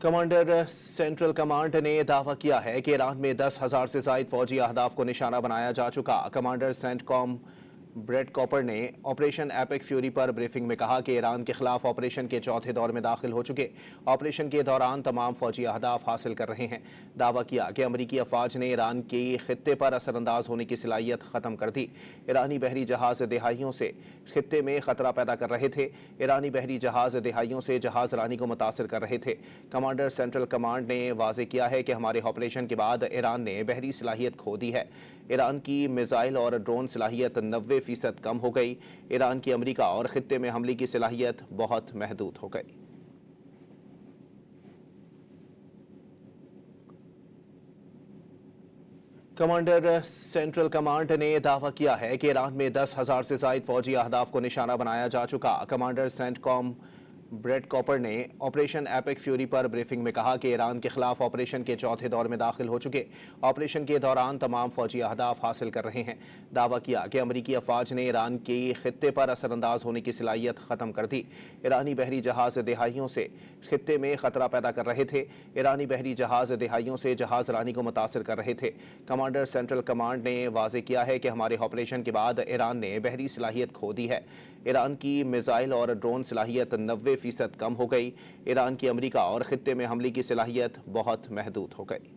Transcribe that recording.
Commander central command ने दावा किया है कि ईरान में 10,000 से ज़ायद फौजी अहदाफ को निशाना बनाया जा चुका। कमांडर सेंटकॉम ब्रेड कॉपर ने ऑपरेशन एपिक फ्यूरी पर ब्रीफिंग में कहा कि ईरान के खिलाफ ऑपरेशन के चौथे दौर में दाखिल हो चुके। ऑपरेशन के दौरान तमाम फौजी अहदाफ हासिल कर रहे हैं। दावा किया कि अमरीकी अफवाज ने ईरान की खित्ते पर असरअंदाज होने की सलाहियत ख़त्म कर दी। ईरानी बहरी जहाज़ दिहाइयों से खित्ते में ख़तरा पैदा कर रहे थे। ईरानी बहरी जहाज़ दिहाइयों से जहाज़ रानी को मुतासर कर रहे थे। कमांडर सेंट्रल कमांड ने वाज़े किया है कि हमारे ऑपरेशन के बाद ईरान ने बहरी सलाहियत खो दी है। ईरान की मिसाइल और ड्रोन सलाहियत 90% कम हो गई। ईरान की अमेरिका और खित्ते में हमले की सलाहियत बहुत महदूद हो गई। कमांडर सेंट्रल कमांड ने दावा किया है कि ईरान में 10,000 से ज़ायद फौजी अहदाफ को निशाना बनाया जा चुका। कमांडर सेंटकॉम ब्रेड कॉपर ने ऑपरेशन एपिक फ्यूरी पर ब्रीफिंग में कहा कि ईरान के खिलाफ ऑपरेशन के चौथे दौर में दाखिल हो चुके। ऑपरेशन के दौरान तमाम फौजी अहदाफ हासिल कर रहे हैं। दावा किया कि अमरीकी अफवाज ने ईरान की खित्ते पर असरअंदाज होने की सलाहियत ख़त्म कर दी। ईरानी बहरी जहाज़ दिहाइयों से खित्ते में ख़तरा पैदा कर रहे थे। ईरानी बहरी जहाज़ दिहाइयों से जहाज़ रानी को मुतासर कर रहे थे। कमांडर सेंट्रल कमांड ने वाज़े किया है कि हमारे ऑपरेशन के बाद ईरान ने बहरी सलाहियत खो दी है। ईरान की मिसाइल और ड्रोन सलाहियत 90% कम हो गई। ईरान की अमेरिका और खित्ते में हमले की सलाहियत बहुत महदूद हो गई।